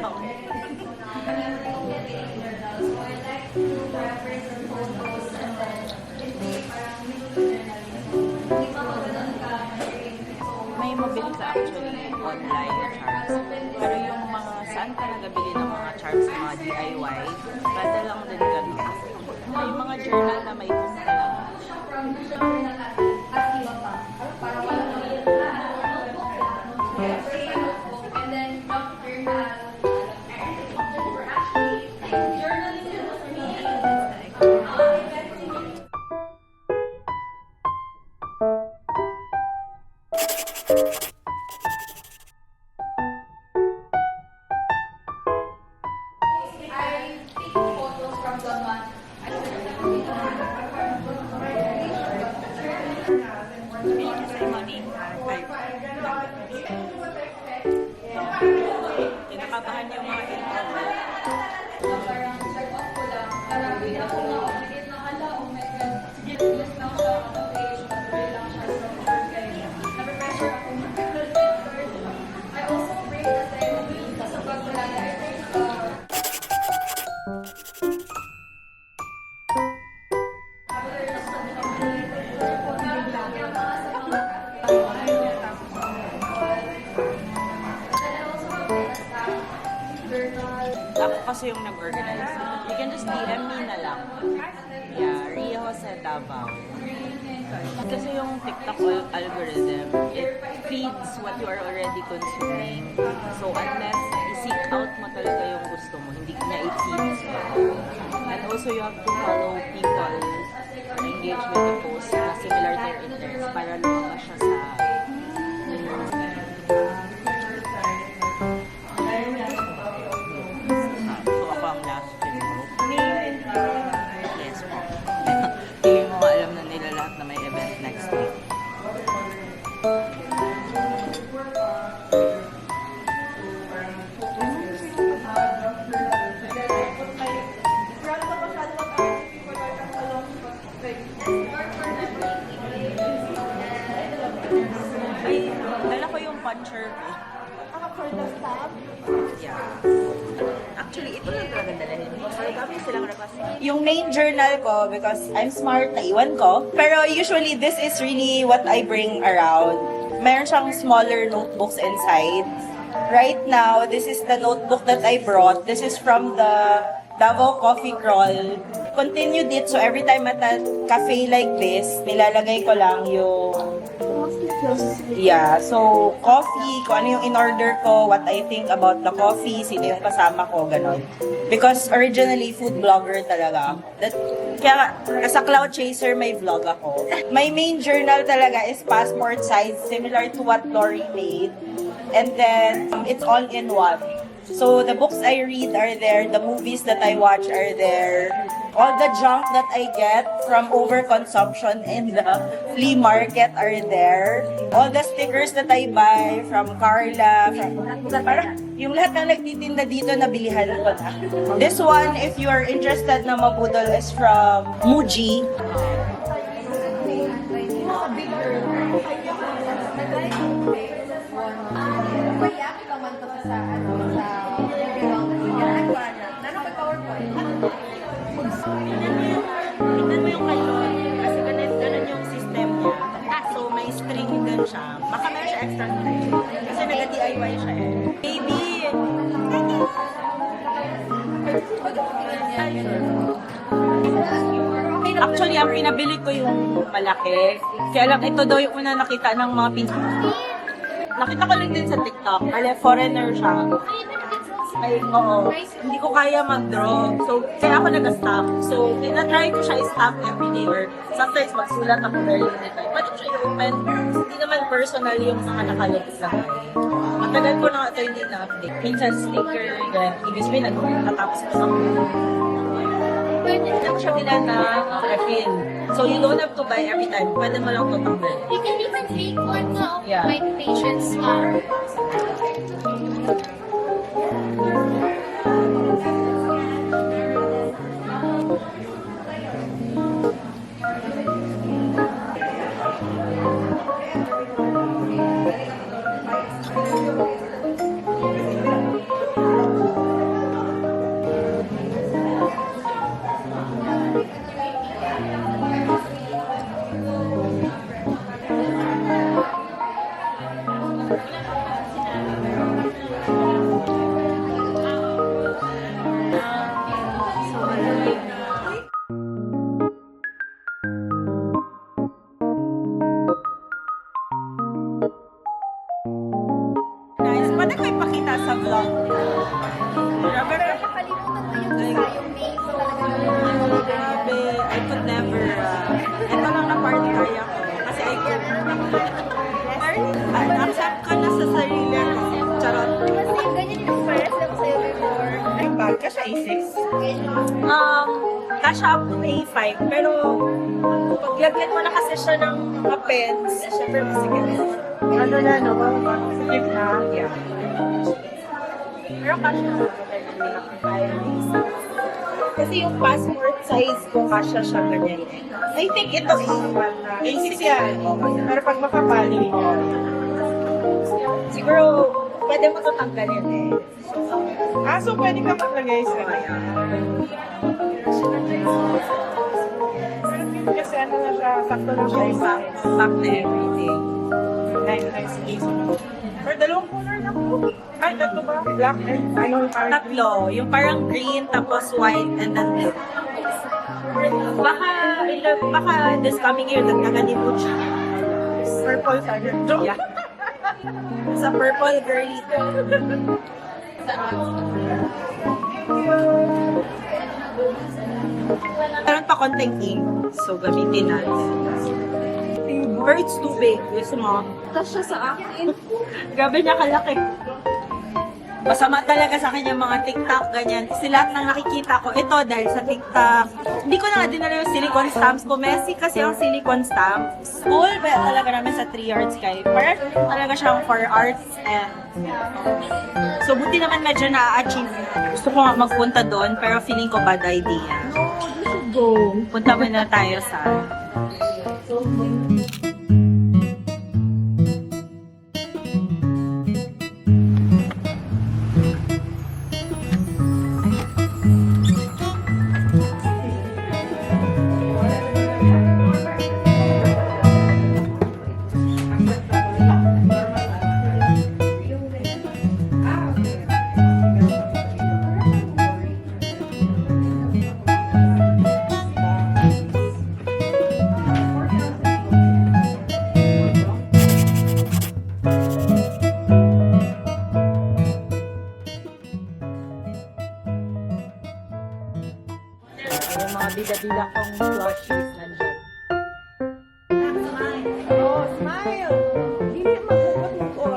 May mabili ka actually online na charms. Pero yung mga saan ka nagabili ng mga charms, mga DIY, pwede lang din ganun. May mga journal na may book ka lang. Kinakabahan yung mga ako kasi yung nag-organize. You can just DM me na lang. Yeah, Ria Jose Davao. Kasi yung TikTok algorithm, it feeds what you are already consuming. So unless i-seek out mo talaga yung gusto mo, hindi niya i-feeds mo. And also you have to follow people na engage with the post na similar to your interests para lumabas siya sa puncher ko. For the stamp? Yeah. Actually, ito lang talaga dalahin. Pero dami silang request. Yung main journal ko, because I'm smart, naiwan ko. Pero usually, this is really what I bring around. Meron siyang smaller notebooks inside. Right now, this is the notebook that I brought. This is from the Davao Coffee Crawl. Continued it, so every time at a cafe like this, nilalagay ko lang yung so coffee, kung ano yung in-order ko, what I think about the coffee, sino yung kasama ko, ganon. Because originally, food blogger talaga ako. Kaya as a cloud chaser, may vlog ako. My main journal talaga is passport size, similar to what Lori made. And then, it's all in one. So, the books I read are there, the movies that I watch are there, all the junk that I get from overconsumption in the flea market are there, all the stickers that I buy from Carla, parang yung lahat ng nagtitinda dito, nabilihan ko na. This one, if you are interested na mabudol, is from Muji. Tignan mo yung kailon. Kasi ganun yung system niya. So, may string din siya. Baka meron siya extra string. Kasi nag-DIY siya eh. Baby! Actually, ang pinabili ko yung malaki. Kaya lang ito daw yung una nakita ng mga nakita ko lang din sa TikTok. Kaya foreigner siya. Ay, oo. Hindi ko kaya mag-draw. So, kaya ako nag-stamp. So, tinatry ko siya i-stamp everyday or sometimes magsulat ako very anytime. Pwede ko siya i-open. Hindi naman personal yung mga nakalagay sa akin. Matagal ko na ito hindi na-update. Minsan sticker, then ibig sabihin nagtatapos ko sa pwede lang siya na refill. So, you don't have to buy every time. Pwede mo lang ito tanggal. You can even take one of my patients' Kasha A6. Kasha up to A5, pero pag lagyan mo na kasi siya ng mga pens, syempre masigit. Ano na, no? Sige na. Yeah. Pero kasha na kasi yung passport size ko, kasha siya ganyan. I think ito A6 yan. Pero pag makapali yan. siguro pwede mo ito tanggalin eh. So pwede ka maglagay sa kanya. Kasi ano na siya, sakto na siya yung size. Back na everything. Nice case. Pero dalawang color na po. Ay, tatlo ba? Black and ano yung parang Tatlo. Yung parang green, tapos white, and then blue. Baka this coming year, dagdagan ni Gucci. purple sana. Yeah. Sa purple girly. Meron pa konting ink. So, gamitin natin. Pero it's too big. Gusto mo? Tapos siya sa akin. Grabe niya kalaki. Masama talaga sa akin yung mga TikTok, ganyan. Kasi lahat ng nakikita ko, ito dahil sa TikTok. Hindi ko na nga dinala yung silicone stamps ko. Messy kasi ang silicone stamps. School ba talaga namin sa 3 Arts Sky. Parang talaga siyang for arts and so buti naman medyo na-achieve. Gusto ko nga magpunta doon pero feeling ko bad idea. Go. Punta muna tayo sa yung mga bida-bida kong plushies nandyan. Oh, smile! Hindi magpapagpapon.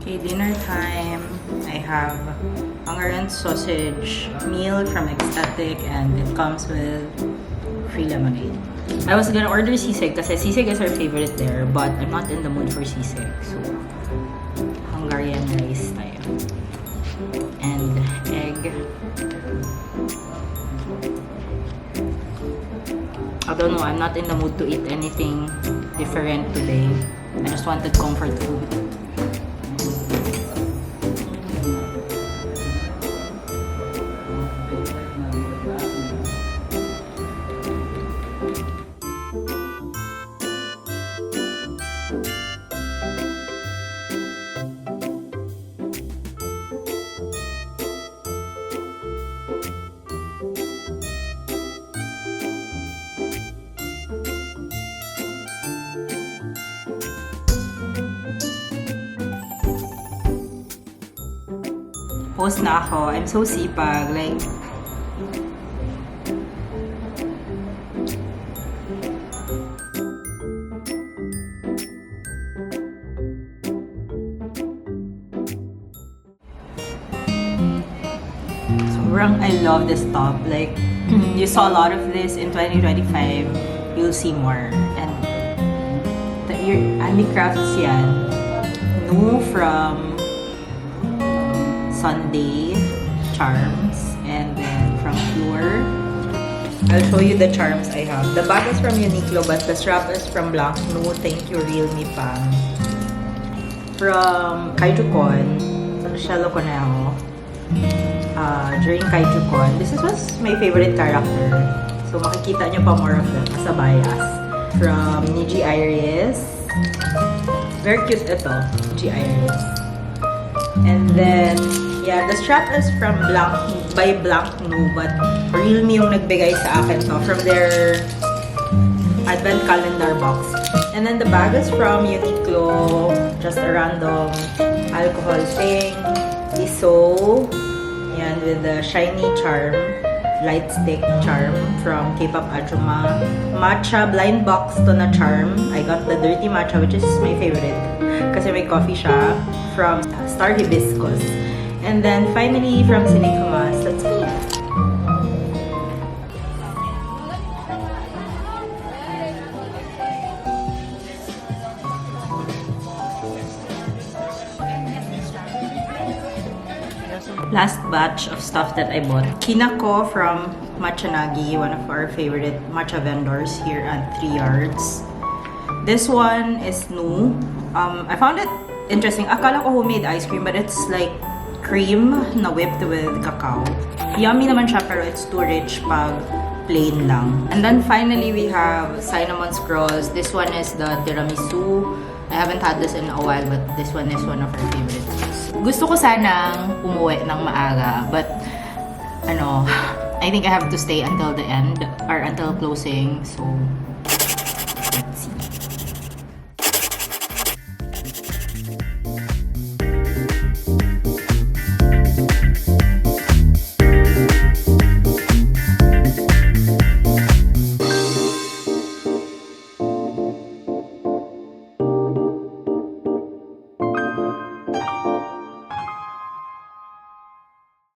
Okay, dinner time. I have Hungarian sausage meal from Ecstatic and it comes with free lemonade. I was gonna order sisig kasi sisig is our favorite there but I'm not in the mood for sisig. So, Hungarian rice tayo. And egg. I don't know, I'm not in the mood to eat anything different today. I just wanted comfort food. Post na ako. I'm so sipag. Like, sobrang I love this top. Like, you saw a lot of this in 2025. You'll see more. And your handicrafts yan. New from Sunday charms. And then from Pure, I'll show you the charms I have. The bag is from Uniqlo, but the strap is from Blanc Nu. Thank you, Real Me Pam. From KaijuCon, Shelo Conejo. During KaijuCon, this was my favorite character. So makikita nyo pa more of them as a bias. From Niji Iris. Very cute ito, Niji Iris. And then, yeah, the strap is from by Blanc Nu, but Real Me yung nagbigay sa akin to from their advent calendar box. And then the bag is from Uniqlo, just a random alcohol thing. Iso, yan, with the shiny charm, light stick charm from K-pop Ajuma. Matcha blind box to na charm. I got the dirty matcha, which is my favorite kasi may coffee siya, from Star Hibiscus. And then finally from Sinikumas, let's see. Last batch of stuff that I bought. Kinako from Machanagi, one of our favorite matcha vendors here at 3 Yards. This one is new. I found it interesting. Akala ko homemade ice cream, but it's like cream na whipped with cacao. Yummy naman siya, pero it's too rich pag plain lang. And then finally, we have cinnamon scrolls. This one is the tiramisu. I haven't had this in a while, but this one is one of our favorites. Gusto ko sanang umuwi ng maaga, but I think I have to stay until the end or until closing. So, let's see.